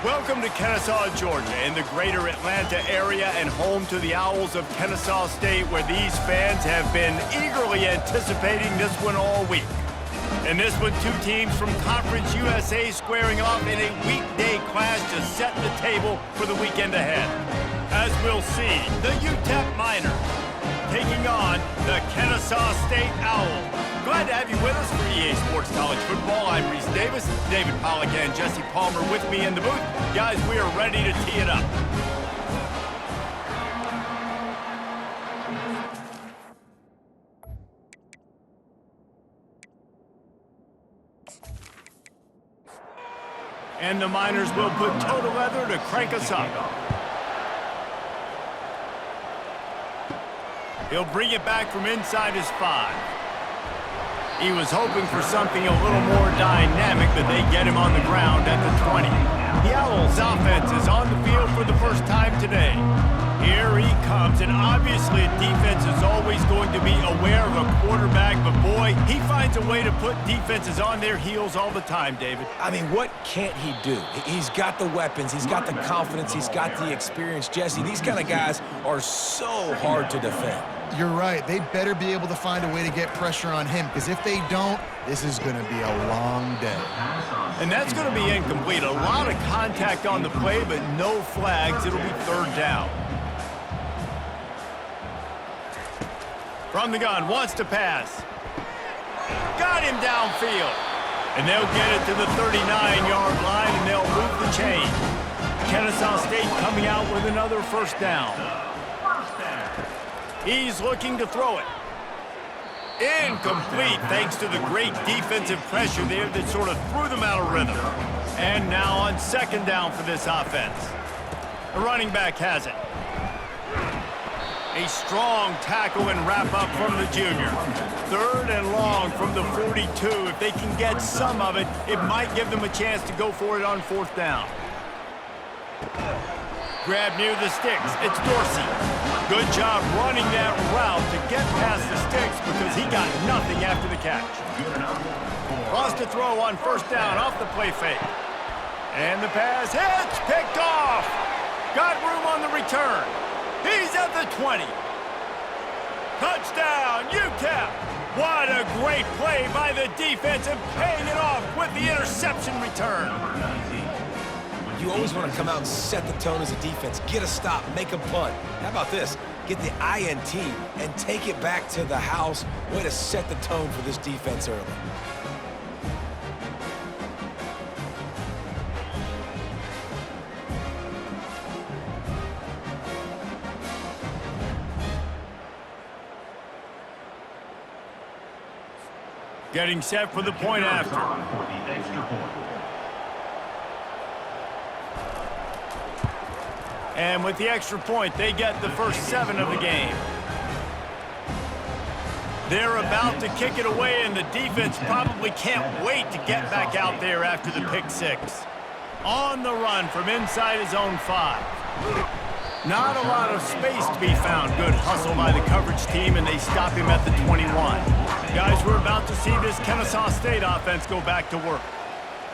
Welcome to Kennesaw, Georgia, in the greater Atlanta area and home to the Owls of Kennesaw State, where these fans have been eagerly anticipating this one all week. In this one, two teams from Conference USA squaring off in a weekday clash to set the table for the weekend ahead. As we'll see, the UTEP Miners taking on the Kennesaw State Owls. Glad to have you with us for EA Sports College Football. I'm Reese Davis, David Pollack and Jesse Palmer with me in the booth. Guys, we are ready to tee it up. And the Miners will put toe to leather to crank us up. He'll bring it back from inside his 5. He was hoping for something a little more dynamic, but they get him on the ground at the 20. The Owls' offense is on the field for the first time today. Here he comes, and obviously defense is always going to be aware of a quarterback, but boy, he finds a way to put defenses on their heels all the time, David. I mean, what can't he do? He's got the weapons, he's got the confidence, he's got the experience. Jesse, these kind of guys are so hard to defend. You're right. They better be able to find a way to get pressure on him, because if they don't, this is going to be a long day. And that's going to be incomplete. A lot of contact on the play, but no flags. It'll be third down. From the gun, wants to pass. Got him downfield. And they'll get it to the 39-yard line, and they'll move the chain. Kennesaw State coming out with another first down. He's looking to throw it. Incomplete, thanks to the great defensive pressure there that sort of threw them out of rhythm. And now on second down for this offense. The running back has it. A strong tackle and wrap up from the junior. Third and long from the 42. If they can get some of it, it might give them a chance to go for it on fourth down. Grab near the sticks. It's Dorsey. Good job running that route to get past the sticks because he got nothing after the catch. Lost a throw on first down off the play fake. And the pass hits, picked off. Got room on the return. He's at the 20. Touchdown, UTEP. What a great play by the defense and paying it off with the interception return. You always want to come out and set the tone as a defense. Get a stop, make a punt. How about this? Get the INT and take it back to the house. Way to set the tone for this defense early. Getting set for the point after. And with the extra point, they get the first 7 of the game. They're about to kick it away, and the defense probably can't wait to get back out there after the pick 6. On the run from inside his own 5. Not a lot of space to be found. Good hustle by the coverage team, and they stop him at the 21. Guys, we're about to see this Kennesaw State offense go back to work.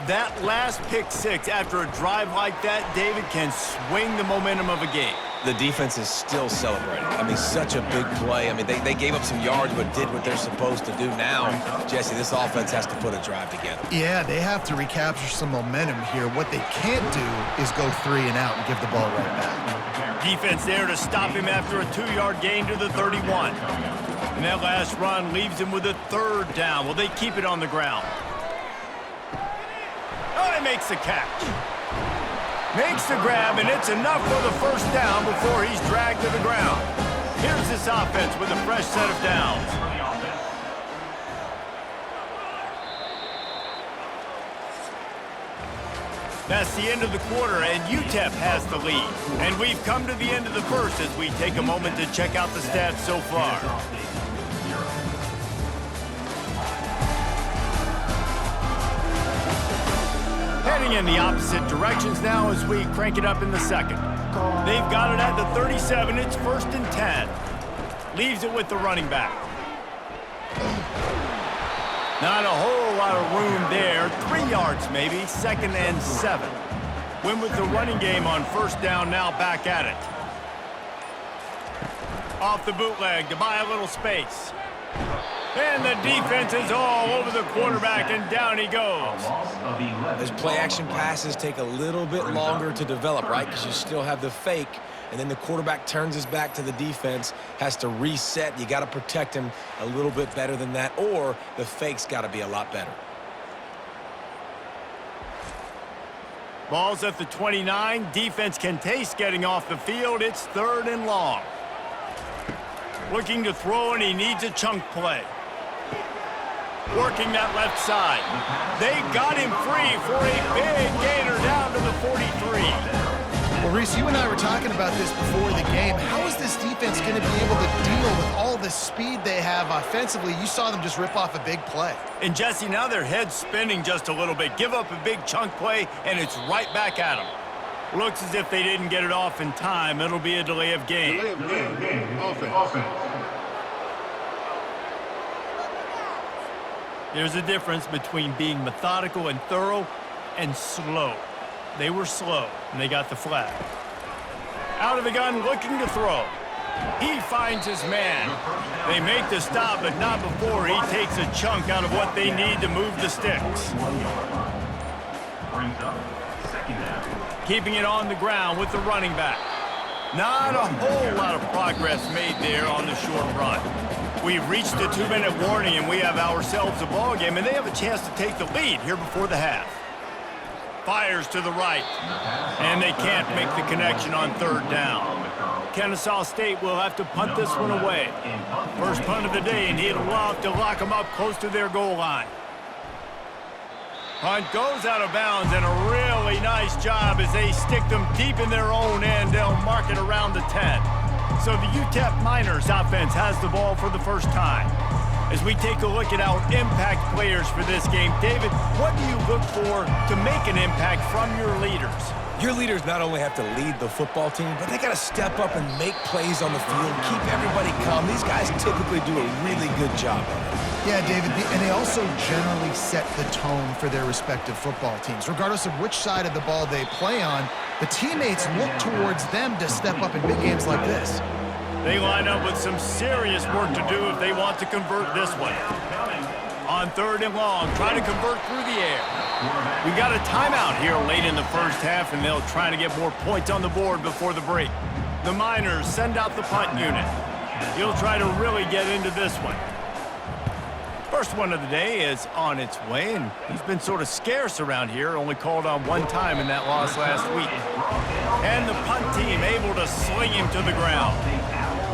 That last pick 6 after a drive like that, David, can swing the momentum of a game. The defense is still celebrating. I mean, such a big play. I mean, they gave up some yards but did what they're supposed to do. Now, Jesse, this offense has to put a drive together. Yeah, they have to recapture some momentum here. What they can't do is go 3 and out and give the ball right back. Defense there to stop him after a 2-yard gain to the 31. And that last run leaves him with a third down. Will they keep it on the ground? Oh, he makes the catch. Makes the grab, and it's enough for the first down before he's dragged to the ground. Here's this offense with a fresh set of downs. That's the end of the quarter, and UTEP has the lead. And we've come to the end of the first as we take a moment to check out the stats so far. Heading in the opposite directions now as we crank it up in the second. They've got it at the 37. It's 1st and 10. Leaves it with the running back. Not a whole lot of room there. 3 yards maybe. 2nd and 7. Win with the running game on first down, now back at it. Off the bootleg to buy a little space. And the defense is all over the quarterback, and down he goes. Those play-action passes take a little bit longer to develop, right? Because you still have the fake, and then the quarterback turns his back to the defense, has to reset. You got to protect him a little bit better than that, or the fake's got to be a lot better. Ball's at the 29. Defense can taste getting off the field. It's 3rd and long. Looking to throw, and he needs a chunk play. Working that left side. They got him free for a big gainer down to the 43. Well, Reese, you and I were talking about this before the game. How is this defense going to be able to deal with all the speed they have offensively? You saw them just rip off a big play. And, Jesse, now their head's spinning just a little bit. Give up a big chunk play, and it's right back at them. Looks as if they didn't get it off in time. It'll be a delay of game. Offense. There's a difference between being methodical and thorough and slow. They were slow, and they got the flag. Out of the gun, looking to throw. He finds his man. They make the stop, but not before he takes a chunk out of what they need to move the sticks. Keeping it on the ground with the running back. Not a whole lot of progress made there on the short run. We've reached the 2-minute warning, and we have ourselves a ball game, and they have a chance to take the lead here before the half. Fires to the right, and they can't make the connection on 3rd down. Kennesaw State will have to punt this one away. First punt of the day, and he'd love to lock them up close to their goal line. Punt goes out of bounds, and a really nice job as they stick them deep in their own end. They'll mark it around the 10. So the UTEP Miners offense has the ball for the first time. As we take a look at our impact players for this game, David, what do you look for to make an impact from your leaders? Your leaders not only have to lead the football team, but they got to step up and make plays on the field, keep everybody calm. These guys typically do a really good job of it. Yeah, David, and they also generally set the tone for their respective football teams. Regardless of which side of the ball they play on, the teammates look towards them to step up in big games like this. They line up with some serious work to do if they want to convert this one. On 3rd and long, try to convert through the air. We got a timeout here late in the first half, and they'll try to get more points on the board before the break. The Miners send out the punt unit. He'll try to really get into this one. First one of the day is on its way, and he's been sort of scarce around here, only called on one time in that loss last week. And the punt team able to sling him to the ground.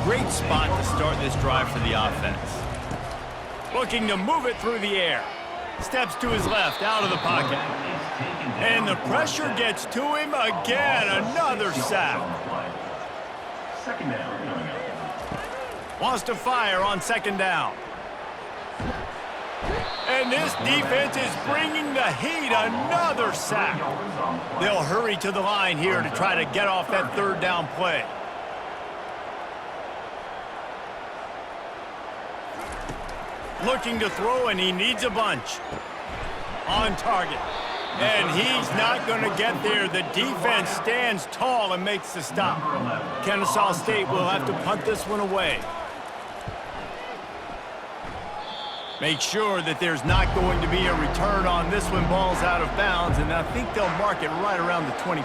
Great spot to start this drive for the offense. Looking to move it through the air. Steps to his left, out of the pocket. And the pressure gets to him again, another sack. Wants to fire on 2nd down. And this defense is bringing the heat, another sack. They'll hurry to the line here to try to get off that 3rd down play. Looking to throw, and he needs a bunch. On target. And he's not going to get there. The defense stands tall and makes the stop. Kennesaw State will have to punt this one away. Make sure that there's not going to be a return on this one. Ball's out of bounds, and I think they'll mark it right around the 25.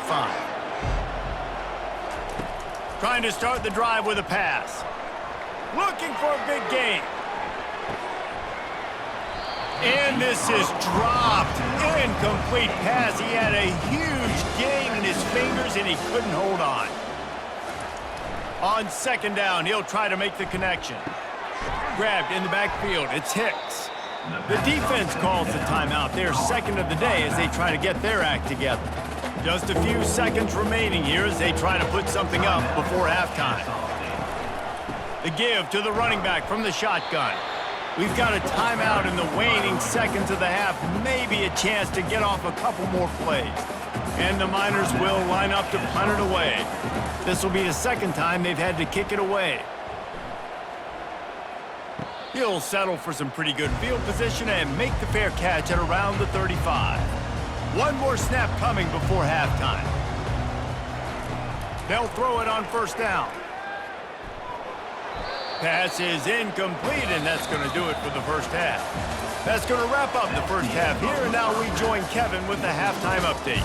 Trying to start the drive with a pass. Looking for a big gain. And this is dropped. Incomplete pass. He had a huge gain in his fingers, and he couldn't hold on. On 2nd down, he'll try to make the connection. Grabbed in the backfield. It's Hicks. The defense calls the timeout. Their 2nd of the day as they try to get their act together. Just a few seconds remaining here as they try to put something up before halftime. The give to the running back from the shotgun. We've got a timeout in the waning seconds of the half. Maybe a chance to get off a couple more plays. And the Miners will line up to punt it away. This will be the 2nd time they've had to kick it away. He'll settle for some pretty good field position and make the fair catch at around the 35. One more snap coming before halftime. They'll throw it on first down. Pass is incomplete, and that's going to do it for the first half. That's going to wrap up the first half here, and now we join Kevin with the halftime update.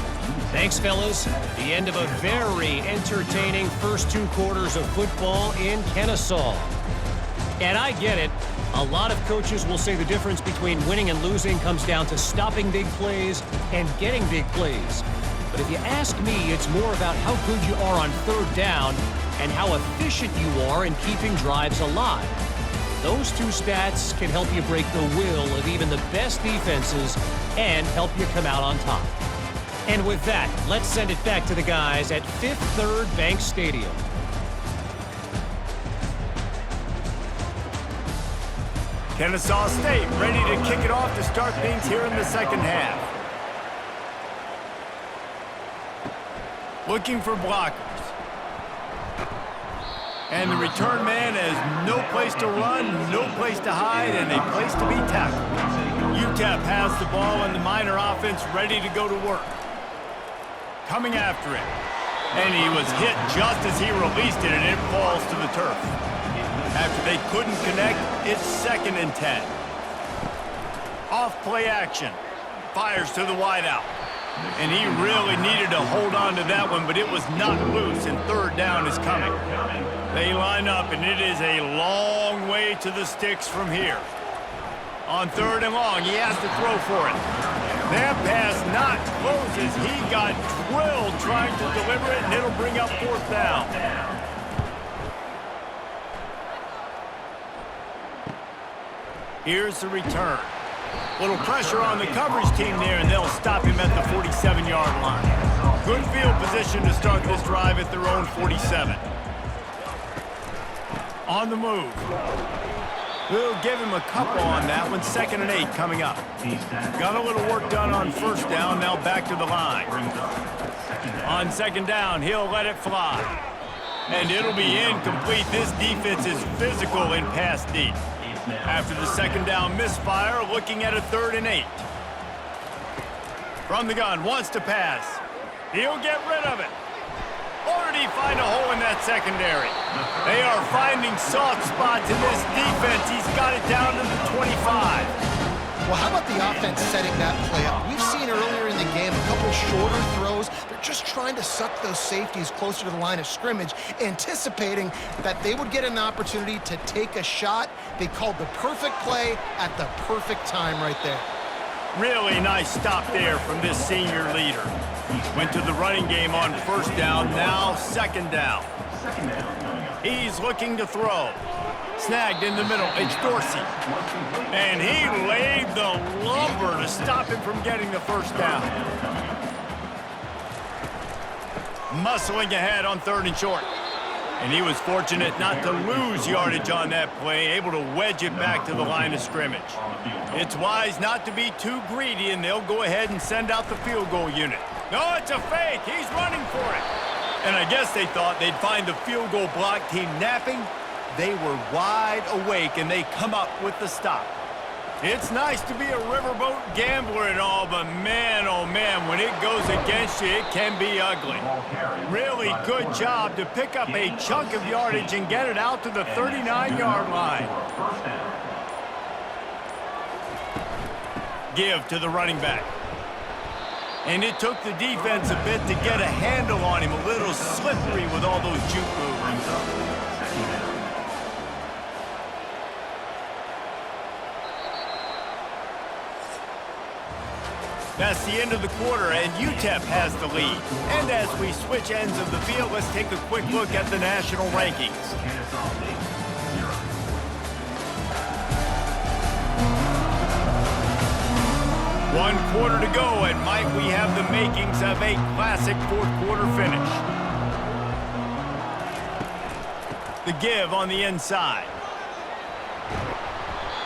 Thanks, fellas. The end of a very entertaining first 2 quarters of football in Kennesaw. And I get it. A lot of coaches will say the difference between winning and losing comes down to stopping big plays and getting big plays. But if you ask me, it's more about how good you are on third down and how efficient you are in keeping drives alive. Those 2 stats can help you break the will of even the best defenses and help you come out on top. And with that, let's send it back to the guys at Fifth Third Bank Stadium. Kennesaw State ready to kick it off to start things here in the second half. Looking for blockers. And the return man has no place to run, no place to hide, and a place to be tackled. UTEP has the ball and the Miner offense ready to go to work. Coming after it. And he was hit just as he released it, and it falls to the turf. After they couldn't connect, it's 2nd and 10. Off play action. Fires to the wideout. And he really needed to hold on to that one, but it was not loose, and third down is coming. They line up, and it is a long way to the sticks from here. On 3rd and long, he has to throw for it. That pass not close as he got drilled trying to deliver it, and it'll bring up 4th down. Here's the return. Little pressure on the coverage team there, and they'll stop him at the 47-yard line. Good field position to start this drive at their own 47. On the move. We'll give him a couple on that one. 2nd and 8 coming up. Got a little work done on first down, now back to the line. On 2nd down, he'll let it fly. And it'll be incomplete. This defense is physical in pass deep. After the 2nd down misfire, looking at a 3rd and 8. From the gun, wants to pass. He'll get rid of it. Or did he find a hole in that secondary? They are finding soft spots in this defense. He's got it down to the 25. Well, how about the offense setting that play up? We've seen earlier in the game a couple shorter throws. They're just trying to suck those safeties closer to the line of scrimmage, anticipating that they would get an opportunity to take a shot. They called the perfect play at the perfect time right there. Really nice stop there from this senior leader. Went to the running game on first down, now 2nd down. He's looking to throw. Snagged in the middle, it's Dorsey. And he laid the lumber to stop him from getting the first down. Muscling ahead on 3rd and short. And he was fortunate not to lose yardage on that play, able to wedge it back to the line of scrimmage. It's wise not to be too greedy, and they'll go ahead and send out the field goal unit. No, it's a fake. He's running for it. And I guess they thought they'd find the field goal block team napping. They were wide awake, and they come up with the stop. It's nice to be a riverboat gambler and all, but man, oh man, when it goes against you, it can be ugly. Really good job to pick up a chunk of yardage and get it out to the 39-yard line. Give to the running back. And it took the defense a bit to get a handle on him, a little slippery with all those juke moves. That's the end of the quarter, and UTEP has the lead. And as we switch ends of the field, let's take a quick look at the national rankings. One quarter to go, and might we have the makings of a classic fourth-quarter finish. The give on the inside.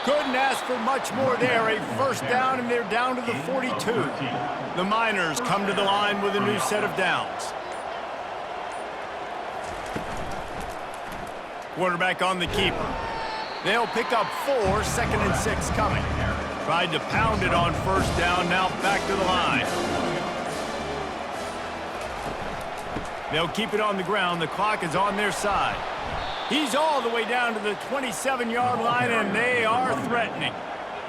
Couldn't ask for much more there. A first down, and they're down to the 42. The Miners come to the line with a new set of downs. Quarterback on the keeper. They'll pick up 4, 2nd and 6 coming. Tried to pound it on first down, now back to the line. They'll keep it on the ground. The clock is on their side. He's all the way down to the 27-yard line, and they are threatening.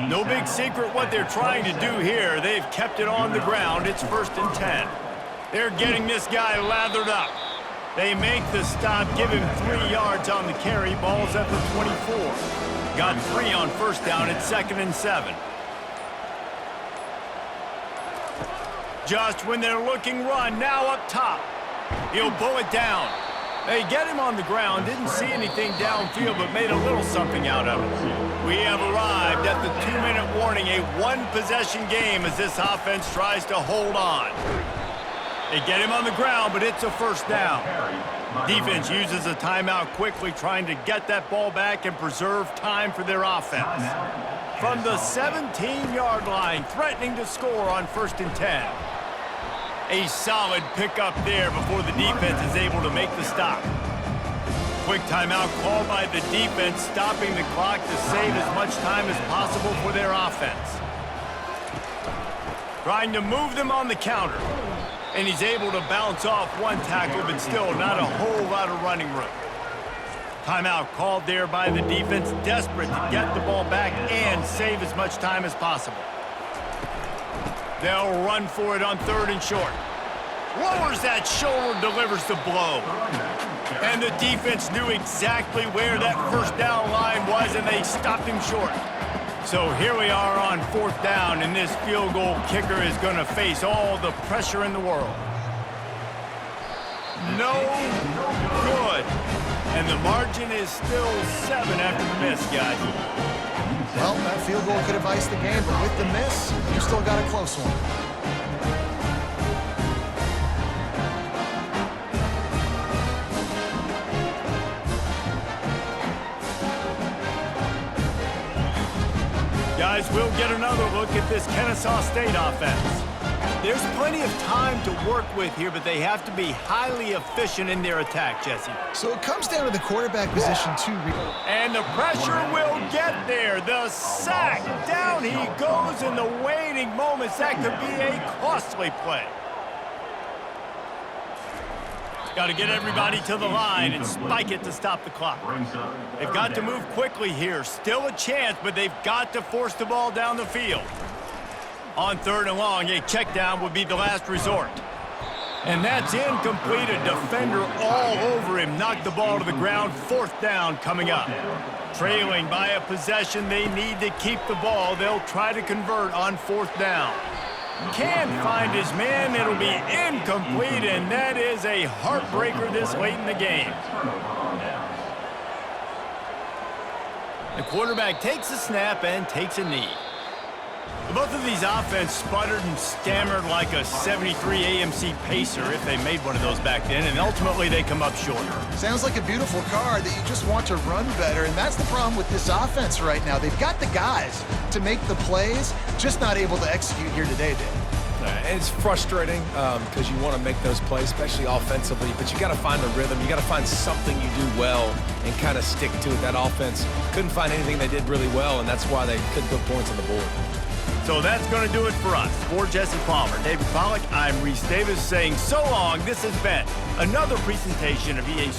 No big secret what they're trying to do here. They've kept it on the ground. It's 1st and 10. They're getting this guy lathered up. They make the stop, give him 3 yards on the carry. Ball's at the 24. Got 3 on 1st down. It's 2nd and 7. Just when they're looking run, now up top. He'll pull it down. They get him on the ground, didn't see anything downfield, but made a little something out of it. We have arrived at the 2-minute warning, a one-possession game as this offense tries to hold on. They get him on the ground, but it's a 1st down. Defense uses a timeout quickly, trying to get that ball back and preserve time for their offense. From the 17-yard line, threatening to score on 1st and 10. A solid pickup there before the defense is able to make the stop. Quick timeout called by the defense, stopping the clock to save as much time as possible for their offense. Trying to move them on the counter. And he's able to bounce off one tackle, but still not a whole lot of running room. Timeout called there by the defense, desperate to get the ball back and save as much time as possible. They'll run for it on 3rd and short. Lowers that shoulder, delivers the blow. And the defense knew exactly where that 1st down line was, and they stopped him short. So here we are on 4th down, and this field goal kicker is going to face all the pressure in the world. No good. And the margin is still 7 after the miss, guys. Well, that field goal could have iced the game, but with the miss, you still got a close one. Guys, we'll get another look at this Kennesaw State offense. There's plenty of time to work with here, but they have to be highly efficient in their attack, Jesse. So it comes down to the quarterback position, too. And the pressure will get there. The sack. Down he goes in the waiting moments. That could be a costly play. Got to get everybody to the line and spike it to stop the clock. They've got to move quickly here. Still a chance, but they've got to force the ball down the field. On 3rd and long, a check down would be the last resort. And that's incomplete. A defender all over him. Knocked the ball to the ground. 4th down coming up. Trailing by a possession, they need to keep the ball. They'll try to convert on 4th down. Can't find his man. It'll be incomplete, and that is a heartbreaker this late in the game. The quarterback takes a snap and takes a knee. Both of these offenses sputtered and stammered like a 73 AMC Pacer, if they made one of those back then, and ultimately they come up short. Sounds like a beautiful car that you just want to run better, and that's the problem with this offense right now. They've got the guys to make the plays, just not able to execute here today, Dave. And it's frustrating because you want to make those plays, especially offensively, but you got to find the rhythm. You got to find something you do well and kind of stick to it. That offense couldn't find anything they did really well, and that's why they couldn't put points on the board. So that's going to do it for us. For Jesse Palmer, David Pollack, I'm Reese Davis saying so long. This has been another presentation of EA Sports.